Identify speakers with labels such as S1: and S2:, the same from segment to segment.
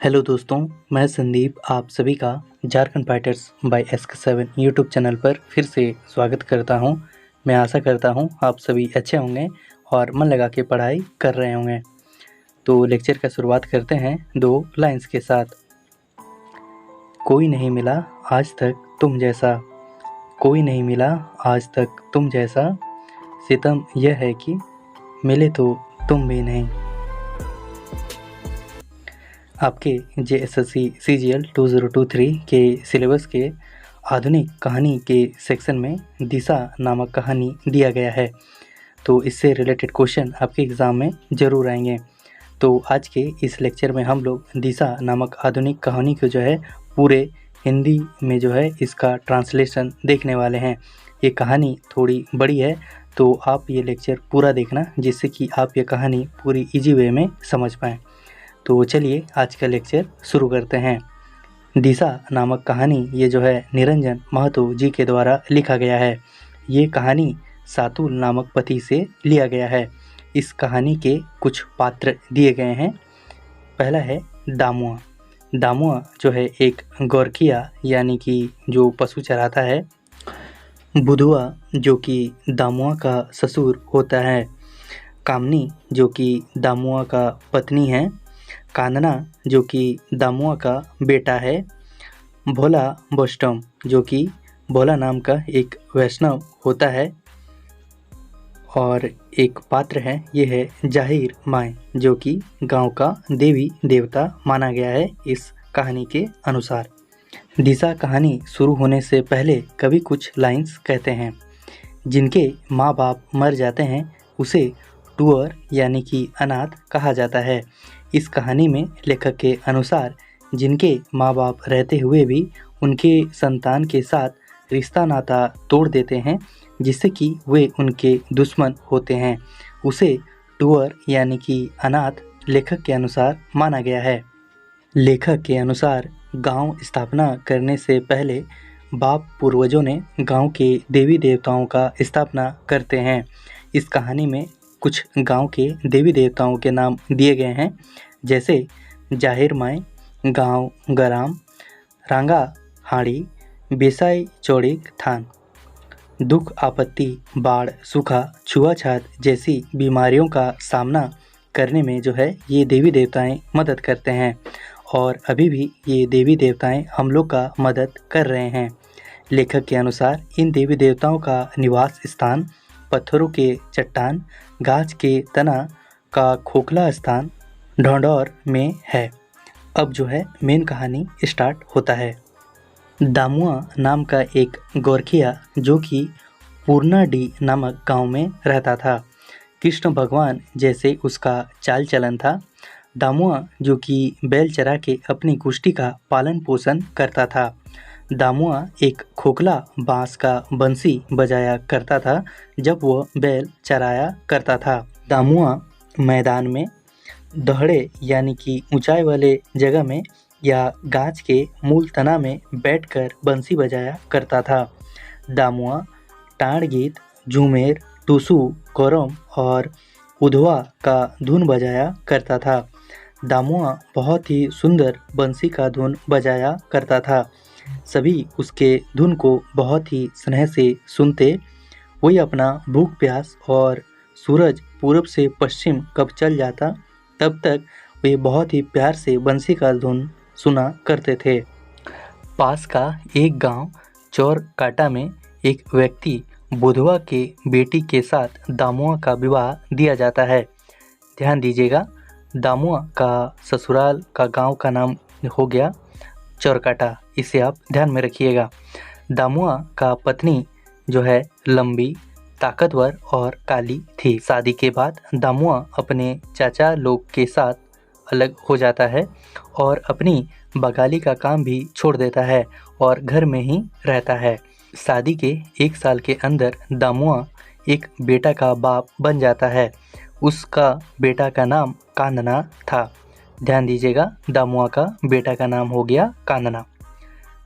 S1: Hello दोस्तों, मैं संदीप आप सभी का Jharkhand fighters by SK7 YouTube channel पर फिर से स्वागत करता हूं। मैं आशा करता हूं आप सभी अच्छे होंगे और मन लगा के पढ़ाई कर रहे होंगे। तो लेक्चर का शुरुआत करते हैं दो लाइंस के साथ। कोई नहीं मिला आज तक तुम जैसा, कोई नहीं मिला आज तक तुम जैसा, सितम यह है कि मिले तो तुम भी नहीं। आपके JSSC CGL 2023 के सिलेबस के आधुनिक कहानी के सेक्शन में दिशा नामक कहानी दिया गया है, तो इससे रिलेटेड क्वेश्चन आपके एग्ज़ाम में ज़रूर आएंगे। तो आज के इस लेक्चर में हम लोग दिशा नामक आधुनिक कहानी को जो है पूरे हिंदी में जो है इसका ट्रांसलेशन देखने वाले हैं। ये कहानी थोड़ी बड़ी है, तो आप ये लेक्चर पूरा देखना जिससे कि आप ये कहानी पूरी इजी वे में समझ पाएँ। तो चलिए आज का लेक्चर शुरू करते हैं। दिशा नामक कहानी ये जो है निरंजन महतो जी के द्वारा लिखा गया है। ये कहानी सातुल नामक पति से लिया गया है। इस कहानी के कुछ पात्र दिए गए हैं। पहला है दामुआ। दामुआ जो है एक गोरखिया यानी कि जो पशु चराता है। बुधुआ जो कि दामुआ का ससुर होता है। कामनी जो कि दामुआ का पत्नी है। कानना जो कि दामुआ का बेटा है। भोला बोस्टम जो कि भोला नाम का एक वैष्णव होता है। और एक पात्र है, ये है जाहिर माए जो कि गांव का देवी देवता माना गया है इस कहानी के अनुसार। दिशा कहानी शुरू होने से पहले कवि कुछ लाइंस कहते हैं। जिनके माँ बाप मर जाते हैं उसे टूअर यानी कि अनाथ कहा जाता है। इस कहानी में लेखक के अनुसार जिनके माँ बाप रहते हुए भी उनके संतान के साथ रिश्ता नाता तोड़ देते हैं जिससे कि वे उनके दुश्मन होते हैं, उसे टूअर यानी कि अनाथ लेखक के अनुसार माना गया है। लेखक के अनुसार गांव स्थापना करने से पहले बाप पूर्वजों ने गांव के देवी देवताओं का स्थापना करते हैं। इस कहानी में कुछ गांव के देवी देवताओं के नाम दिए गए हैं, जैसे जाहिर माए, गांव गराम, रांगा हाड़ी, बेसाई चौड़िक थान। दुख आपत्ति, बाढ़, सूखा, छुआछात जैसी बीमारियों का सामना करने में जो है ये देवी देवताएं मदद करते हैं और अभी भी ये देवी देवताएं हम लोग का मदद कर रहे हैं। लेखक के अनुसार इन देवी देवताओं का निवास स्थान पत्थरों के चट्टान, गाछ के तना का खोखला स्थान ढौंढौर में है। अब जो है मेन कहानी स्टार्ट होता है। दामुआ नाम का एक गोरखिया जो कि पूर्णाडी नामक गांव में रहता था। कृष्ण भगवान जैसे उसका चाल चलन था। दामुआ जो कि बैल चरा के अपनी कुष्ठी का पालन पोषण करता था। दामुआ एक खोखला बांस का बंसी बजाया करता था जब वह बैल चराया करता था। दामुआ मैदान में, दहड़े यानी कि ऊंचाई वाले जगह में या गाछ के मूल तना में बैठकर बंसी बजाया करता था। दामुआ टाण गीत, झूमेर, टुसू, कोरम और उधवा का धुन बजाया करता था। दामुआ बहुत ही सुंदर बंसी का धुन बजाया करता था। सभी उसके धुन को बहुत ही स्नेह से सुनते। वही अपना भूख प्यास और सूरज पूरब से पश्चिम कब चल जाता तब तक वे बहुत ही प्यार से बंसी का धुन सुना करते थे। पास का एक गांव चौरकाटा में एक व्यक्ति बुधवा के बेटी के साथ दामुआ का विवाह दिया जाता है। ध्यान दीजिएगा, दामुआ का ससुराल का गांव का नाम हो गया चौरकाटा, इसे आप ध्यान में रखिएगा। दामुआ का पत्नी जो है लंबी, ताकतवर और काली थी। शादी के बाद दामुआ अपने चाचा लोग के साथ अलग हो जाता है और अपनी बगाली का काम भी छोड़ देता है और घर में ही रहता है। शादी के 1 साल के अंदर दामुआ एक बेटा का बाप बन जाता है। उसका बेटा का नाम कानना था। ध्यान दीजिएगा, दामुआ का बेटा का नाम हो गया कानना।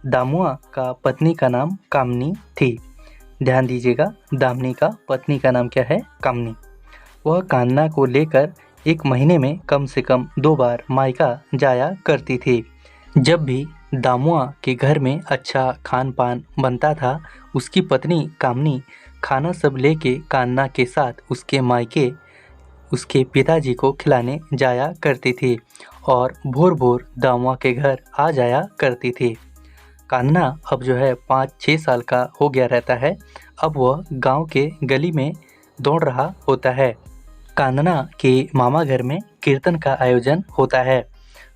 S1: दामुआ का पत्नी का नाम कामनी थी। ध्यान दीजिएगा, दामनी का पत्नी का नाम क्या है? कामनी। वह कान्ना को लेकर एक महीने में कम से कम 2 बार मायका जाया करती थी। जब भी दामुआ के घर में अच्छा खान पान बनता था, उसकी पत्नी कामनी खाना सब लेके कान्ना के साथ उसके मायके उसके पिताजी को खिलाने जाया करती थी और भोर भोर दामुआ के घर आ जाया करती थी। कान्ना अब जो है 5-6 साल का हो गया रहता है। अब वह गांव के गली में दौड़ रहा होता है। कान्ना के मामा घर में कीर्तन का आयोजन होता है।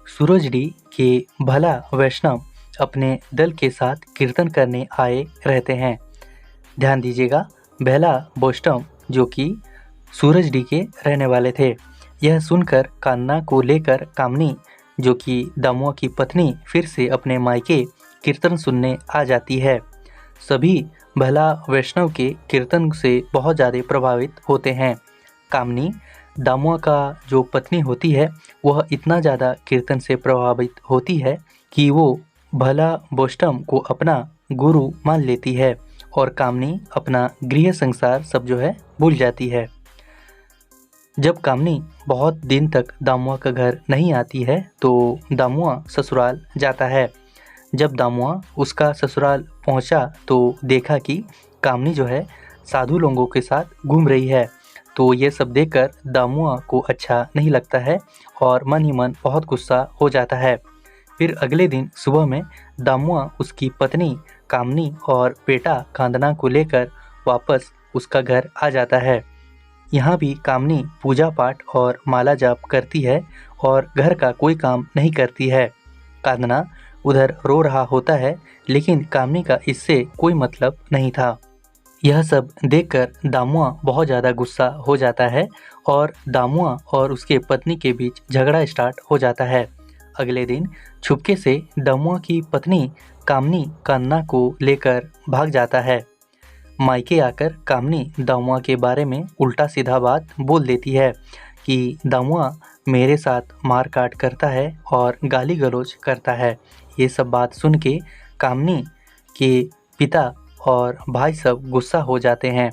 S1: सूरजडी के भला वैष्णव अपने दल के साथ कीर्तन करने आए रहते हैं। ध्यान दीजिएगा, भला वैष्णव जो कि सूरजडी के रहने वाले थे। यह सुनकर कान्ना को लेकर कामनी जो कि दामुआ की पत्नी फिर से अपने मायके कीर्तन सुनने आ जाती है। सभी भला वैष्णव के कीर्तन से बहुत ज़्यादा प्रभावित होते हैं। कामनी दामुआ का जो पत्नी होती है वह इतना ज़्यादा कीर्तन से प्रभावित होती है कि वो भला वैष्णव को अपना गुरु मान लेती है और कामनी अपना गृह संसार सब जो है भूल जाती है। जब कामनी बहुत दिन तक दामुआ का घर नहीं आती है तो दामुआ ससुराल जाता है। जब दामुआ उसका ससुराल पहुंचा तो देखा कि कामनी जो है साधु लोगों के साथ घूम रही है। तो ये सब देखकर दामुआ को अच्छा नहीं लगता है और मन ही मन बहुत गुस्सा हो जाता है। फिर अगले दिन सुबह में दामुआ उसकी पत्नी कामनी और बेटा कांदना को लेकर वापस उसका घर आ जाता है। यहाँ भी कामनी पूजा पाठ और माला जाप करती है और घर का कोई काम नहीं करती है। कांदना उधर रो रहा होता है, लेकिन कामनी का इससे कोई मतलब नहीं था। यह सब देखकर दामुआ बहुत ज़्यादा गुस्सा हो जाता है और दामुआ और उसके पत्नी के बीच झगड़ा स्टार्ट हो जाता है। अगले दिन छुपके से दामुआ की पत्नी कामनी कान्ना को लेकर भाग जाता है। मायके आकर कामनी दामुआ के बारे में उल्टा सीधा बात बोल देती है कि दामुआ मेरे साथ मार काट करता है और गाली गलौज करता है। ये सब बात सुन के कामनी के पिता और भाई सब गुस्सा हो जाते हैं।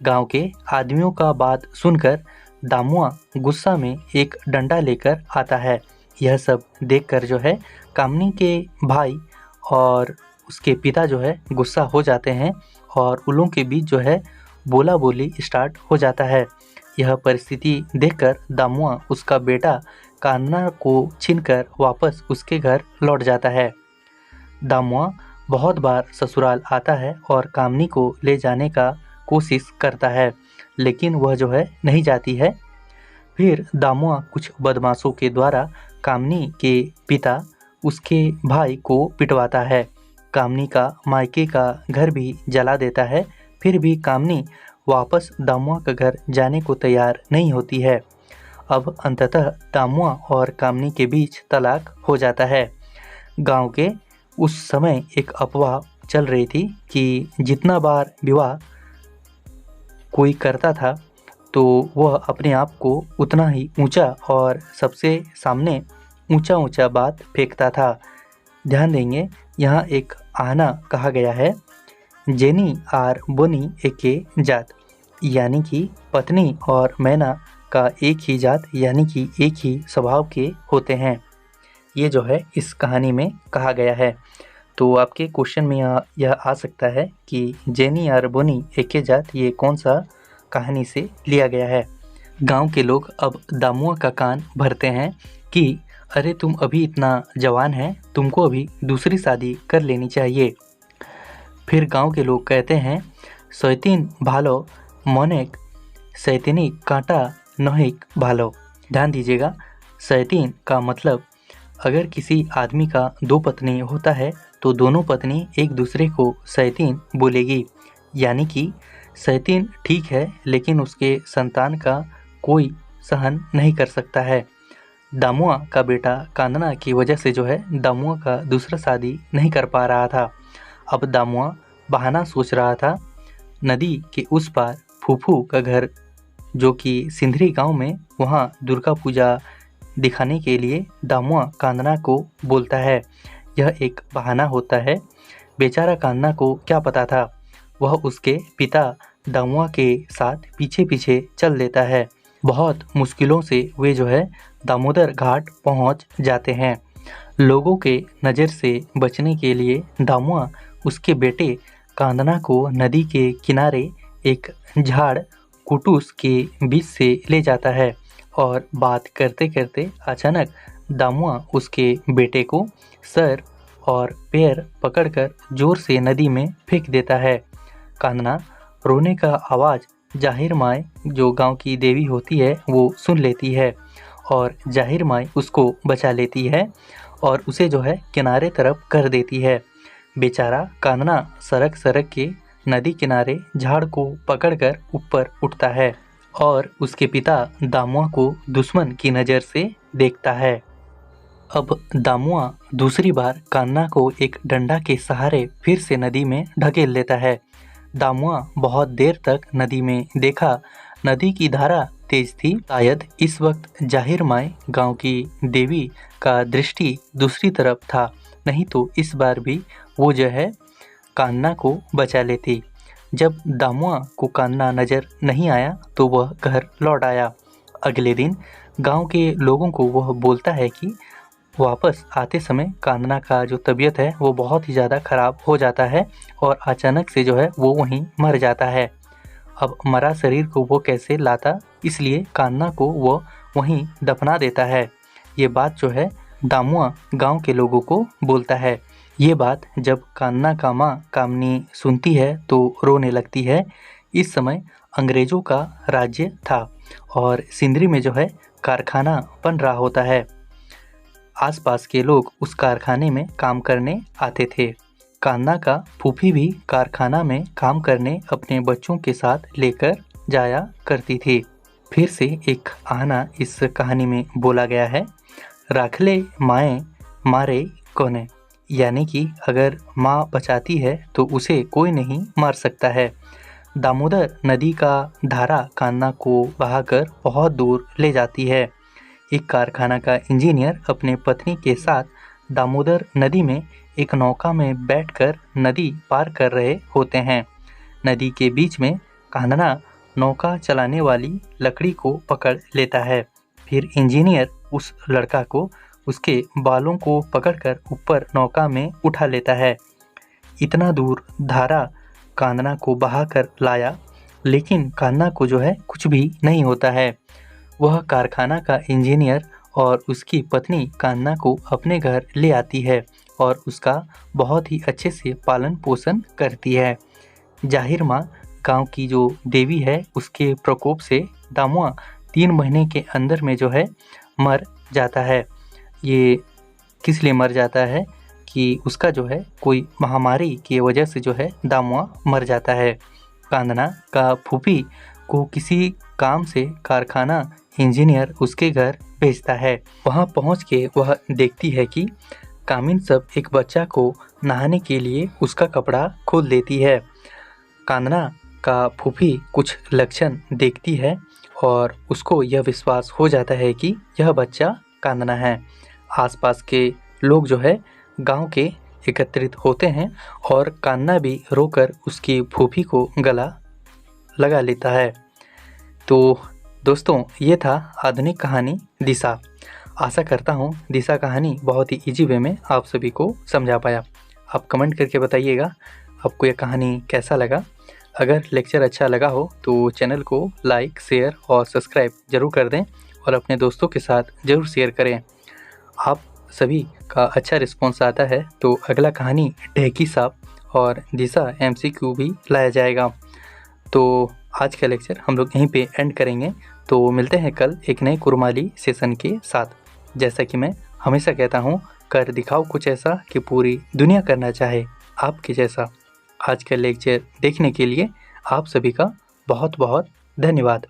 S1: गांव के आदमियों का बात सुनकर दामुआ गुस्सा में एक डंडा लेकर आता है। यह सब देखकर जो है कामनी के भाई और उसके पिता जो है गुस्सा हो जाते हैं और उन लोगों के बीच जो है बोला बोली स्टार्ट हो जाता है। यह परिस्थिति देखकर दामुआ उसका बेटा कान्ना को छीनकर वापस उसके घर लौट जाता है। दामुआ बहुत बार ससुराल आता है और कामनी को ले जाने का कोशिश करता है, लेकिन वह जो है नहीं जाती है। फिर दामुआ कुछ बदमाशों के द्वारा कामनी के पिता उसके भाई को पिटवाता है। कामनी का मायके का घर भी जला देता है। फिर भी कामनी वापस दामुआ का घर जाने को तैयार नहीं होती है। अब अंततः दामुआ और कामनी के बीच तलाक हो जाता है। गांव के उस समय एक अफवाह चल रही थी कि जितना बार विवाह कोई करता था तो वह अपने आप को उतना ही ऊंचा और सबसे सामने ऊंचा ऊंचा बात फेंकता था। ध्यान देंगे, यहाँ एक आहना कहा गया है, जेनी आर बोनी एके जात, यानी कि पत्नी और मैना का एक ही जात यानी कि एक ही स्वभाव के होते हैं। ये जो है इस कहानी में कहा गया है। तो आपके क्वेश्चन में यह आ सकता है कि जेनी और बोनी एके जात ये कौन सा कहानी से लिया गया है। गांव के लोग अब दामुआ का कान भरते हैं कि अरे तुम अभी इतना जवान है, तुमको अभी दूसरी शादी कर लेनी चाहिए। फिर गांव के लोग कहते हैं सैतीन भालो मोनेक सैतीनी कांटा नहिक भालो। ध्यान दीजिएगा, सैतीन का मतलब अगर किसी आदमी का 2 पत्नी होता है तो दोनों पत्नी एक दूसरे को सैतीन बोलेगी, यानी कि सैतीन ठीक है लेकिन उसके संतान का कोई सहन नहीं कर सकता है। दामुआ का बेटा कांदना की वजह से जो है दामुआ का दूसरा शादी नहीं कर पा रहा था। अब दामुआ बहाना सोच रहा था। नदी के उस पार फूफू का घर जो कि सिंधरी गांव में, वहाँ दुर्गा पूजा दिखाने के लिए दामुआ कांदना को बोलता है। यह एक बहाना होता है। बेचारा कांदना को क्या पता था, वह उसके पिता दामुआ के साथ पीछे पीछे चल देता है। बहुत मुश्किलों से वे जो है दामोदर घाट पहुंच जाते हैं। लोगों के नज़र से बचने के लिए दामुआ उसके बेटे कांदना को नदी के किनारे एक झाड़ कुटुस के बीच से ले जाता है और बात करते करते अचानक दामुआ उसके बेटे को सर और पैर पकड़कर जोर से नदी में फेंक देता है। कांदना रोने का आवाज़ जाहिर माई जो गांव की देवी होती है वो सुन लेती है और जाहिर माई उसको बचा लेती है और उसे जो है किनारे तरफ कर देती है। बेचारा कांदना सरक सरक के नदी किनारे झाड़ को पकड़कर ऊपर उठता है और उसके पिता दामुआ को दुश्मन की नज़र से देखता है। अब दामुआ दूसरी बार कान्ना को एक डंडा के सहारे फिर से नदी में ढकेल लेता है। दामुआ बहुत देर तक नदी में देखा। नदी की धारा तेज थी। शायद इस वक्त जाहिर माई गांव की देवी का दृष्टि दूसरी तरफ था, नहीं तो इस बार भी वो जो है कान्ना को बचा लेती। जब दामुआ को कान्ना नज़र नहीं आया तो वह घर लौट आया। अगले दिन गांव के लोगों को वह बोलता है कि वापस आते समय कांदना का जो तबीयत है वो बहुत ही ज़्यादा ख़राब हो जाता है और अचानक से जो है वो वहीं मर जाता है। अब मरा शरीर को वो कैसे लाता, इसलिए कान्ना को वो वहीं दफना देता है। ये बात जो है दामुआ गांव के लोगों को बोलता है। ये बात जब कान्ना का माँ कामनी सुनती है तो रोने लगती है। इस समय अंग्रेज़ों का राज्य था और सिंदरी में जो है कारखाना बन रहा होता है। आसपास के लोग उस कारखाने में काम करने आते थे। कान्ना का फूफी भी कारखाना में काम करने अपने बच्चों के साथ लेकर जाया करती थी। फिर से एक आना इस कहानी में बोला गया है, राखले माए मारे कोने, यानी कि अगर माँ बचाती है तो उसे कोई नहीं मार सकता है। दामोदर नदी का धारा कान्ना को बहाकर बहुत दूर ले जाती है। एक कारखाना का इंजीनियर अपने पत्नी के साथ दामोदर नदी में एक नौका में बैठकर नदी पार कर रहे होते हैं। नदी के बीच में कान्ना नौका चलाने वाली लकड़ी को पकड़ लेता है। फिर इंजीनियर उस लड़का को उसके बालों को पकड़कर ऊपर नौका में उठा लेता है। इतना दूर धारा कान्ना को बहा कर लाया, लेकिन कान्ना को जो है कुछ भी नहीं होता है। वह कारखाना का इंजीनियर और उसकी पत्नी कान्ना को अपने घर ले आती है और उसका बहुत ही अच्छे से पालन पोषण करती है। जाहिर माँ गांव की जो देवी है उसके प्रकोप से दामुआ 3 महीने के अंदर में जो है मर जाता है। ये किस लिए मर जाता है कि उसका जो है कोई महामारी की वजह से जो है दामुआ मर जाता है। कांदना का फूफी को किसी काम से कारखाना इंजीनियर उसके घर भेजता है। वहां पहुंच के वह देखती है कि कामिन सब एक बच्चा को नहाने के लिए उसका कपड़ा खोल देती है। कांदना का फूफी कुछ लक्षण देखती है और उसको यह विश्वास हो जाता है कि यह बच्चा कांदना है। आसपास के लोग जो है गांव के एकत्रित होते हैं और कान्ना भी रोकर उसकी फूफी को गला लगा लेता है। तो दोस्तों, ये था आधुनिक कहानी दिशा। आशा करता हूँ दिशा कहानी बहुत ही इजी वे में आप सभी को समझा पाया। आप कमेंट करके बताइएगा आपको यह कहानी कैसा लगा। अगर लेक्चर अच्छा लगा हो तो चैनल को लाइक, शेयर और सब्सक्राइब ज़रूर कर दें और अपने दोस्तों के साथ ज़रूर शेयर करें। आप सभी का अच्छा रिस्पॉन्स आता है तो अगला कहानी ढेकी सांप और दिशा MCQ भी लाया जाएगा। तो आज का लेक्चर हम लोग यहीं पे एंड करेंगे। तो मिलते हैं कल एक नए कुरमाली सेशन के साथ। जैसा कि मैं हमेशा कहता हूँ, कर दिखाओ कुछ ऐसा कि पूरी दुनिया करना चाहे आपके जैसा। आज का लेक्चर देखने के लिए आप सभी का बहुत बहुत धन्यवाद।